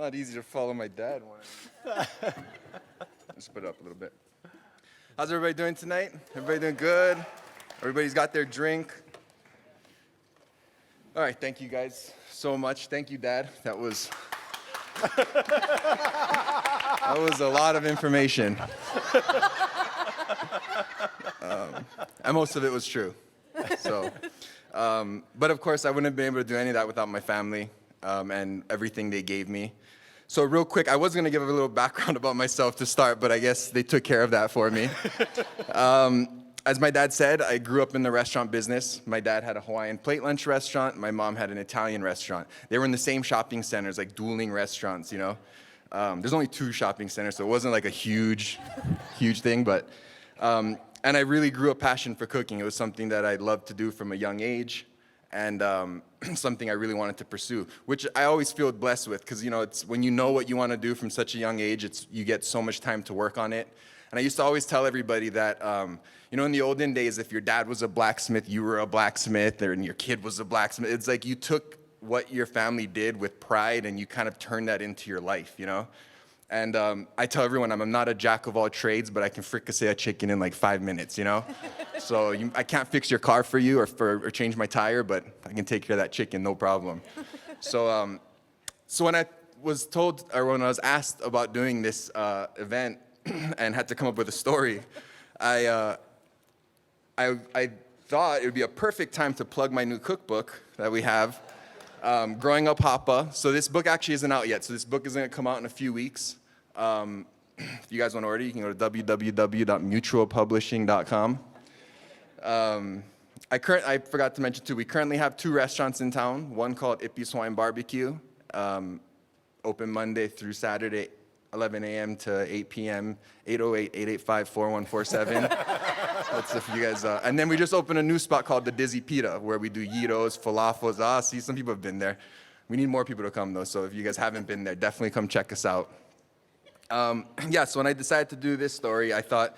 Not easy to follow my dad. Let's put it up a little bit. How's everybody doing tonight? Everybody doing good? Everybody's got their drink? All right, thank you guys so much. Thank you, Dad. That was a lot of information. And most of it was true. So, but of course, I wouldn't have been able to do any of that without my family and everything they gave me. So real quick, I was going to give a little background about myself to start, but I guess they took care of that for me. As my dad said, I grew up in the restaurant business. My dad had a Hawaiian plate lunch restaurant. My mom had an Italian restaurant. They were in the same shopping centers, like dueling restaurants, you know. There's only 2 shopping centers, so it wasn't like a huge thing, but, and I really grew a passion for cooking. It was something that I loved to do from a young age, and something I really wanted to pursue, which I always feel blessed with, because, you know, it's when you know what you want to do from such a young age, you get so much time to work on it. And I used to always tell everybody that, you know, in the olden days, if your dad was a blacksmith, you were a blacksmith, and your kid was a blacksmith. It's like you took what your family did with pride and you kind of turned that into your life, you know? And I tell everyone I'm not a jack of all trades, but I can fricassee a chicken in like 5 minutes, you know? So I can't fix your car for you or change my tire, but I can take care of that chicken, no problem. So when I was told, or when I was asked about doing this event and had to come up with a story, I thought it would be a perfect time to plug my new cookbook that we have, Growing Up Hapa. So this book actually isn't out yet, so this book is going to come out in a few weeks. If you guys want to order, you can go to www.mutualpublishing.com. I forgot to mention too, we currently have 2 restaurants in town, one called Ippy's Hawaiian Barbecue, open Monday through Saturday, 11 a.m. to 8 p.m., 808-885-4147. That's if you guys, and then we just opened a new spot called the Dizzy Pita, where we do gyros, falafels. See, some people have been there. We need more people to come though, so if you guys haven't been there, definitely come check us out. Yeah, so when I decided to do this story, I thought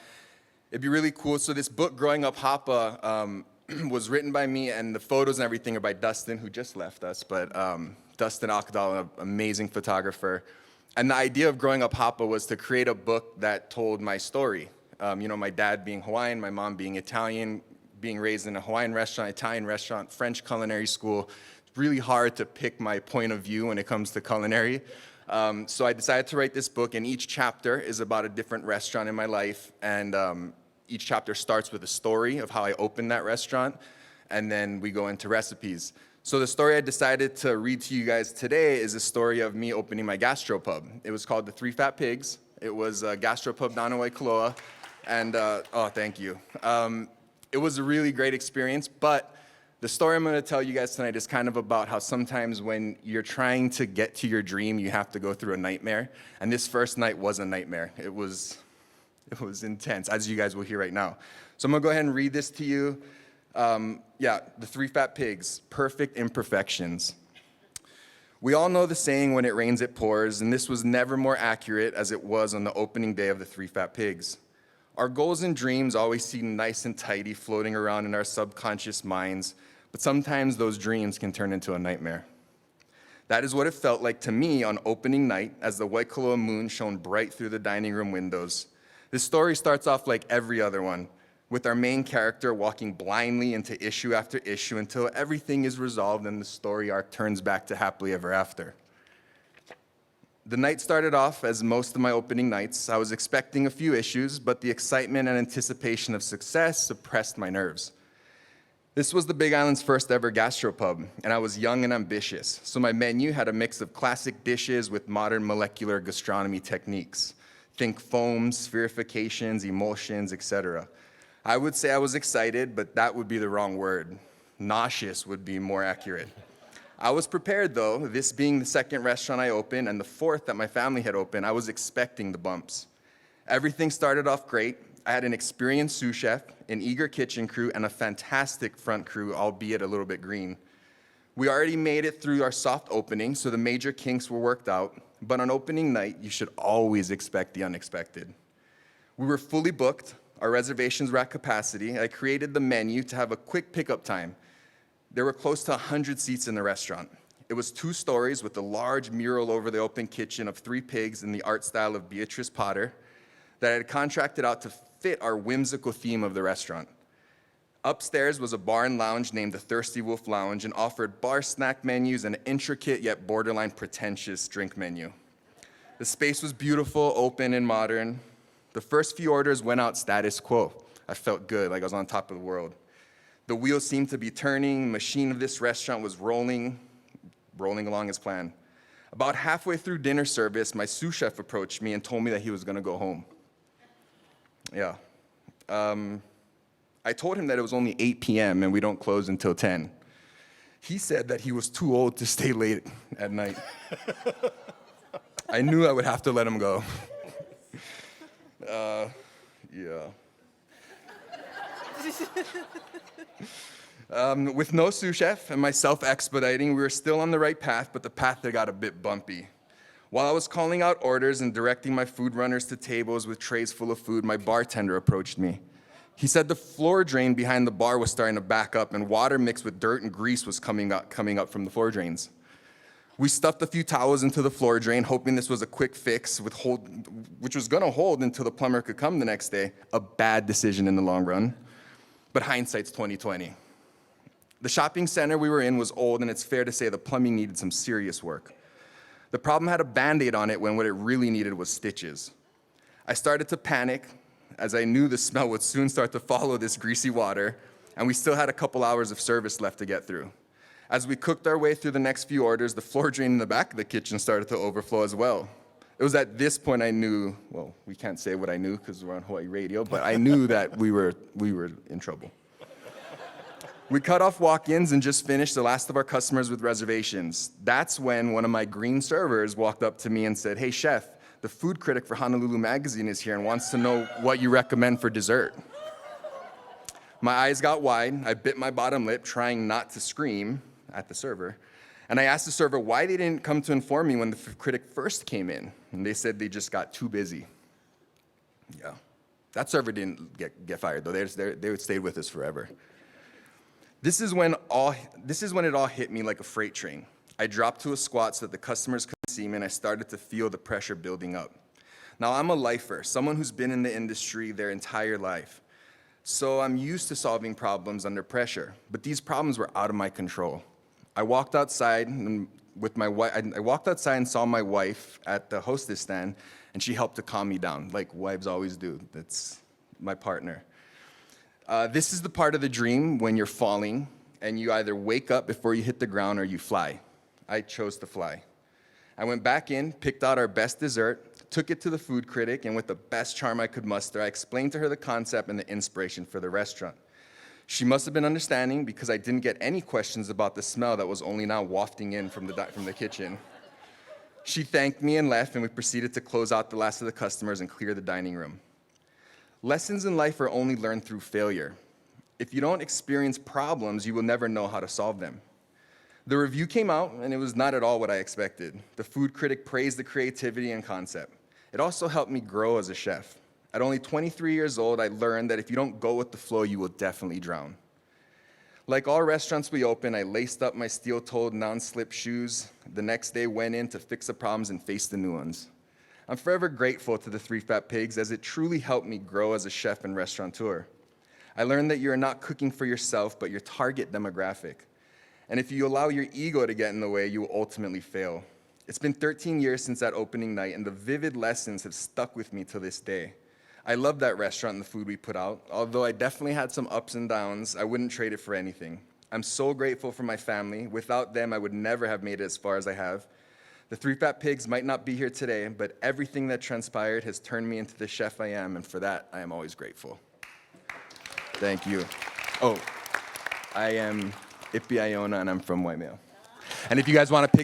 it'd be really cool. So this book, Growing Up Hapa, was written by me, and the photos and everything are by Dustin, who just left us, but Dustin Akdal, an amazing photographer. And the idea of Growing Up Hapa was to create a book that told my story. You know, my dad being Hawaiian, my mom being Italian, being raised in a Hawaiian restaurant, Italian restaurant, French culinary school. It's really hard to pick my point of view when it comes to culinary. So I decided to write this book, and each chapter is about a different restaurant in my life. And each chapter starts with a story of how I opened that restaurant, and then we go into recipes. So the story I decided to read to you guys today is a story of me opening my gastropub. It was called The 3 Fat Pigs. It was a gastropub down in Waikoloa, and oh, thank you. It was a really great experience, but the story I'm going to tell you guys tonight is kind of about how sometimes when you're trying to get to your dream, you have to go through a nightmare, and this first night was a nightmare. It was intense, as you guys will hear right now. So I'm going to go ahead and read this to you. Yeah, The 3 Fat Pigs, Perfect Imperfections. We all know the saying, when it rains, it pours, and this was never more accurate as it was on the opening day of The 3 Fat Pigs. Our goals and dreams always seem nice and tidy floating around in our subconscious minds, but sometimes those dreams can turn into a nightmare. That is what it felt like to me on opening night as the Waikoloa moon shone bright through the dining room windows. This story starts off like every other one, with our main character walking blindly into issue after issue until everything is resolved and the story arc turns back to happily ever after. The night started off as most of my opening nights. I was expecting a few issues, but the excitement and anticipation of success suppressed my nerves. This was the Big Island's first ever gastropub, and I was young and ambitious, so my menu had a mix of classic dishes with modern molecular gastronomy techniques. Think foams, spherifications, emulsions, etc. I would say I was excited, but that would be the wrong word. Nauseous would be more accurate. I was prepared though, this being the second restaurant I opened and the 4th that my family had opened. I was expecting the bumps. Everything started off great. I had an experienced sous chef, an eager kitchen crew, and a fantastic front crew, albeit a little bit green. We already made it through our soft opening, so the major kinks were worked out, but on opening night, you should always expect the unexpected. We were fully booked. Our reservations were at capacity. I created the menu to have a quick pickup time. There were close to 100 seats in the restaurant. It was 2 stories with a large mural over the open kitchen of 3 pigs in the art style of Beatrice Potter that I had contracted out to fit our whimsical theme of the restaurant. Upstairs was a bar and lounge named the Thirsty Wolf Lounge and offered bar snack menus and an intricate yet borderline pretentious drink menu. The space was beautiful, open, and modern. The first few orders went out status quo. I felt good, like I was on top of the world. The wheels seemed to be turning, the machine of this restaurant was rolling along as planned. About halfway through dinner service, my sous chef approached me and told me that he was gonna go home. Yeah. I told him that it was only 8 p.m. and we don't close until 10. He said that he was too old to stay late at night. I knew I would have to let him go. Yeah. With no sous chef and myself expediting, we were still on the right path, but the path had got a bit bumpy. While I was calling out orders and directing my food runners to tables with trays full of food, my bartender approached me. He said the floor drain behind the bar was starting to back up and water mixed with dirt and grease was coming up from the floor drains. We stuffed a few towels into the floor drain, hoping this was a quick fix which was gonna hold until the plumber could come the next day. A bad decision in the long run, but hindsight's 20/20. The shopping center we were in was old, and it's fair to say the plumbing needed some serious work. The problem had a Band-Aid on it when what it really needed was stitches. I started to panic, as I knew the smell would soon start to follow this greasy water, and we still had a couple hours of service left to get through. As we cooked our way through the next few orders, the floor drain in the back of the kitchen started to overflow as well. It was at this point I knew, well, we can't say what I knew because we're on Hawai'i radio, but I knew that we were in trouble. We cut off walk-ins and just finished the last of our customers with reservations. That's when one of my green servers walked up to me and said, "Hey, chef, the food critic for Honolulu Magazine is here and wants to know what you recommend for dessert." My eyes got wide. I bit my bottom lip, trying not to scream at the server. And I asked the server why they didn't come to inform me when the critic first came in. And they said they just got too busy. Yeah. That server didn't get fired, though. They stayed with us forever. This is when it all hit me like a freight train. I dropped to a squat so that the customers couldn't see me, and I started to feel the pressure building up. Now, I'm a lifer, someone who's been in the industry their entire life. So I'm used to solving problems under pressure, but these problems were out of my control. I walked outside and saw my wife at the hostess stand, and she helped to calm me down, like wives always do. That's my partner. This is the part of the dream when you're falling, and you either wake up before you hit the ground or you fly. I chose to fly. I went back in, picked out our best dessert, took it to the food critic, and with the best charm I could muster, I explained to her the concept and the inspiration for the restaurant. She must have been understanding because I didn't get any questions about the smell that was only now wafting in from the kitchen. She thanked me and left, and we proceeded to close out the last of the customers and clear the dining room. Lessons in life are only learned through failure. If you don't experience problems, you will never know how to solve them. The review came out, and it was not at all what I expected. The food critic praised the creativity and concept. It also helped me grow as a chef. At only 23 years old, I learned that if you don't go with the flow, you will definitely drown. Like all restaurants we opened, I laced up my steel-toed, non-slip shoes. The next day, went in to fix the problems and face the new ones. I'm forever grateful to the 3 Fat Pigs, as it truly helped me grow as a chef and restaurateur. I learned that you're not cooking for yourself, but your target demographic. And if you allow your ego to get in the way, you will ultimately fail. It's been 13 years since that opening night, and the vivid lessons have stuck with me to this day. I love that restaurant and the food we put out. Although I definitely had some ups and downs, I wouldn't trade it for anything. I'm so grateful for my family. Without them, I would never have made it as far as I have. The 3 Fat Pigs might not be here today, but everything that transpired has turned me into the chef I am, and for that, I am always grateful. Thank you. Oh, I am Ippy Aiona, and I'm from Waimea. And if you guys want to pick